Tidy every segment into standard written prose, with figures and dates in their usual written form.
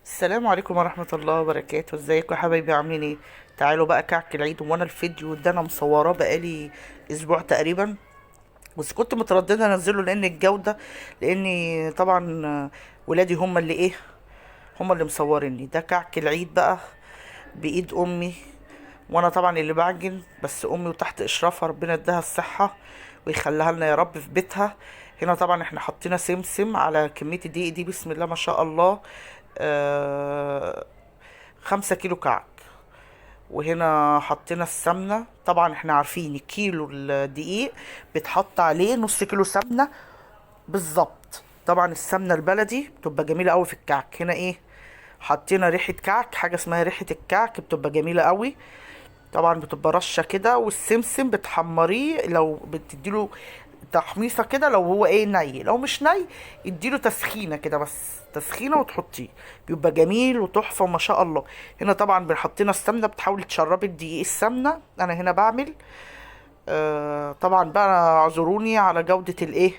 السلام عليكم ورحمة الله وبركاته. ازيكم يا حبايبي؟ عاملين ايه؟ تعالوا بقى كعك العيد. وانا الفيديو ده انا مصوراه بقالي اسبوع تقريبا، بس كنت مترددة انزله لان الجودة، لاني طبعا ولادي هم اللي ايه، هم اللي مصوريني. ده كعك العيد بقى بايد امي، وانا طبعا اللي بعجن، بس امي وتحت اشرافها ربنا يديها الصحة ويخليها لنا يا رب في بيتها. هنا طبعا احنا حطينا سمسم على كمية الدقيق دي، بسم الله ما شاء الله. آه 5 كيلو كعك. وهنا حطينا السمنة. طبعا احنا عارفين الكيلو الدقيق بيتحط عليه نص كيلو سمنة بالظبط. طبعا السمنة البلدي بتبقى جميلة قوي في الكعك. هنا ايه، حطينا ريحة كعك، حاجة اسمها ريحة الكعك بتبقى جميلة قوي. طبعا بتبقى رشة كده. والسمسم بتحمريه لو بتديله تحميصة كده، لو هو ايه ني، لو مش ني اديله تسخينة كده، بس تسخينة وتحطيه بيبقى جميل وتحفة ما شاء الله. هنا طبعا بنحطينا السمنة، بتحاول تشربي الدقيق السمنة. انا هنا بعمل طبعا بقى اعذروني على جودة الايه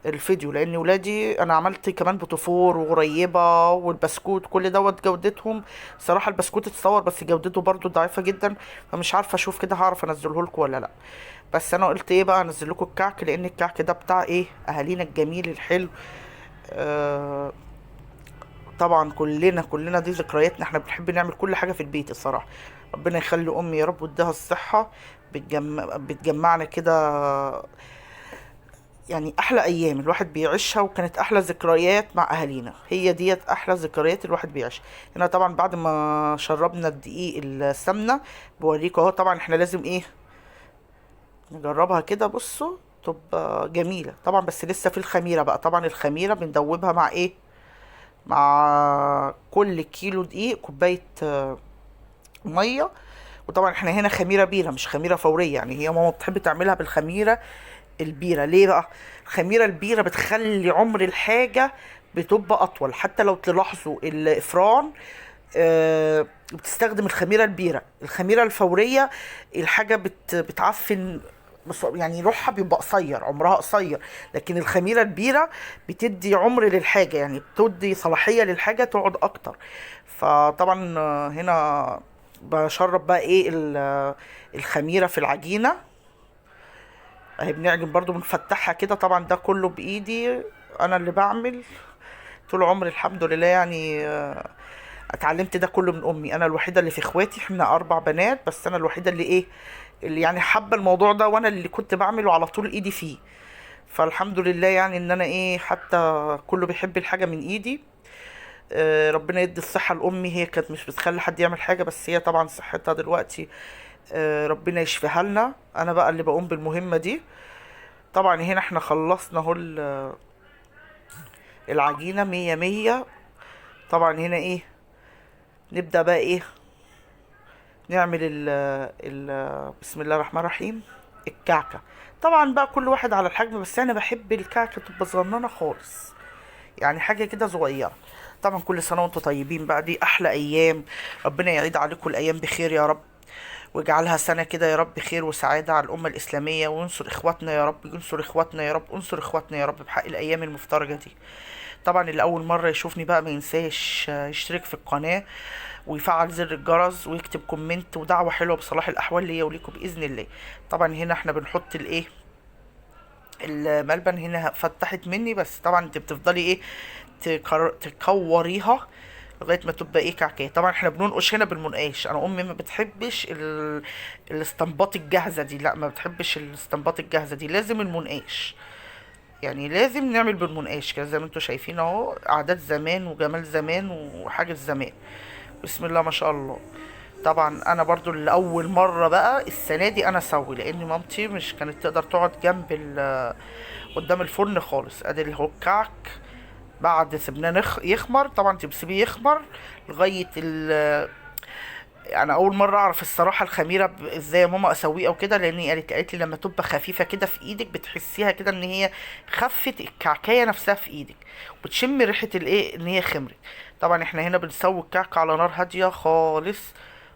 الفيديو، لان ولادي انا عملت كمان بوتوفور وغريبه والبسكوت كل دوت جودتهم. صراحه البسكوت اتصور بس جودته برضو ضعيفه جدا، فمش عارفه اشوف كده هعرف انزله لكم ولا لا. بس انا قلت ايه بقى، انزل لكم الكعك، لان الكعك ده بتاع ايه اهالينا الجميل الحلو. آه طبعا كلنا دي ذكرياتنا، احنا بنحب نعمل كل حاجه في البيت الصراحه. ربنا يخلي امي يا رب ويديها الصحه. بتجمعنا كده، يعني احلى ايام الواحد بيعيشها، وكانت احلى ذكريات مع اهالينا. هي ديت احلى ذكريات الواحد بيعيشها. هنا طبعا بعد ما شربنا الدقيق السمنه، بوريكم اهو. طبعا احنا لازم ايه نجربها كده، بصوا تبقى جميله طبعا. بس لسه في الخميره بقى. طبعا الخميره بندوبها مع ايه، مع كل كيلو دقيق كوبايه ميه. وطبعا احنا هنا خميره بيره مش خميره فوريه، يعني هي ماما بتحب تعملها بالخميره البيرة. ليه بقى؟ الخميرة البيرة بتخلي عمر الحاجة بتبقى أطول. حتى لو تلاحظوا الإفران بتستخدم الخميرة البيرة. الخميرة الفورية الحاجة بتعفن، يعني روحها بيبقى قصير، عمرها قصير. لكن الخميرة البيرة بتدي عمر للحاجة، يعني بتدي صلاحية للحاجة تقعد أكتر. فطبعا هنا بشرب بقى ايه الخميرة في العجينة اهي. بنعجن برضو بنفتحها كده. طبعا ده كله بايدي، انا اللي بعمل طول عمري الحمد لله. يعني اتعلمت ده كله من امي. انا الوحيده اللي في اخواتي، احنا 4 بنات، بس انا الوحيده اللي ايه، اللي يعني حابه الموضوع ده، وانا اللي كنت بعمله على طول ايدي فيه. فالحمد لله يعني ان انا ايه، حتى كله بيحب الحاجه من ايدي. ربنا يدي الصحه لامي. هي كانت مش بتخلي حد يعمل حاجه، بس هي طبعا صحتها دلوقتي ربنا يشفيها لنا. انا بقى اللي بقوم بالمهمه دي. طبعا هنا احنا خلصنا اهو العجينة مية مية. طبعا هنا ايه، نبدأ بقى ايه، نعمل ال بسم الله الرحمن الرحيم الكعكة. طبعا بقى كل واحد على الحجم، بس انا بحب الكعكة تبقى صغننة خالص، يعني حاجة كده صغيرة. طبعا كل سنة وانتم طيبين بقى، دي احلى ايام. ربنا يعيد عليكم الايام بخير يا رب، واجعلها سنة كده يا رب خير وسعادة على الأمة الإسلامية. وانصر إخواتنا يا رب، انصر إخواتنا يا رب، انصر إخواتنا يا رب بحق الأيام المفترجة دي. طبعا اللي أول مرة يشوفني بقى ما ينساش يشترك في القناة ويفعل زر الجرس ويكتب كومنت ودعوة حلوة بصلاح الأحوال ليا وليكم بإذن الله. طبعا هنا احنا بنحط الإيه، الملبن. هنا فتحت مني، بس طبعا انت بتفضلي ايه، تكوريها لغايه ما تبقى ايه كعكه. طبعا احنا بننقش هنا بالمنقاش. انا امي ما بتحبش الاستنباط الجاهزه دي، لا ما بتحبش الاستنباط الجاهزه دي، لازم المنقاش. يعني لازم نعمل بالمنقاش كده، زي ما انتم شايفين اهو، عادات زمان وجمال زمان وحاجه زمان. بسم الله ما شاء الله. طبعا انا برضو لاول مره بقى السنه دي انا اسوي، لان مامتي مش كانت تقدر تقعد جنب قدام الفرن خالص. ادي اللي هو الكعك بعد سيبناه يخمر. طبعا انت بتسيبيه يخمر لغايه انا اول مره اعرف الصراحه الخميره ازاي يا ماما اسويه او كده، لان قالت لي لما تبقى خفيفه كده في ايدك بتحسيها كده ان هي خفت الكعكايه نفسها في ايدك، وتشم ريحه الايه ان هي خمرت. طبعا احنا هنا بنسوي الكعكه على نار هاديه خالص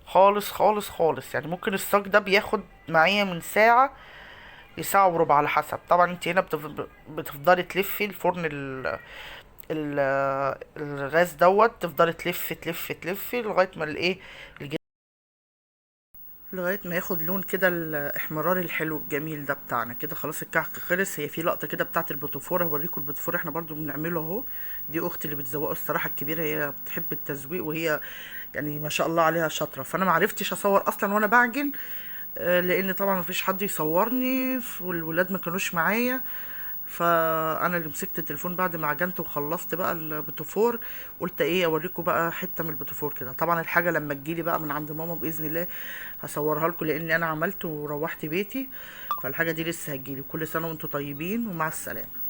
خالص خالص خالص. يعني ممكن الصاج ده بياخد معايا من ساعه لساعه وربع على حسب. طبعا انت هنا بتفضلي تلفي الفرن الغاز دوت، تفضلي تلف تلف تلفي لغايه ما الايه، لغايه ما ياخد لون كده الاحمرار الحلو الجميل ده بتاعنا. كده خلاص الكعك خلص. هي في لقطه كده بتاعه البوتفور، هوريكم البوتفور احنا برضو بنعمله اهو. دي اختي اللي بتزوقه الصراحه الكبيره، هي بتحب التزويق، وهي يعني ما شاء الله عليها شاطره. فانا ما عرفتش اصور اصلا وانا بعجن، لان طبعا ما فيش حد يصورني والولاد ما كانوش معايا. فانا اللي مسكت التليفون بعد ما عجنت وخلصت بقى البوتفور. قلت ايه اوريكم بقى حته من البوتفور كده. طبعا الحاجه لما تجيلي بقى من عند ماما باذن الله هصورها لكم، لاني انا عملت وروحت بيتي، فالحاجه دي لسه هتجيلي. كل سنه وانتم طيبين ومع السلامه.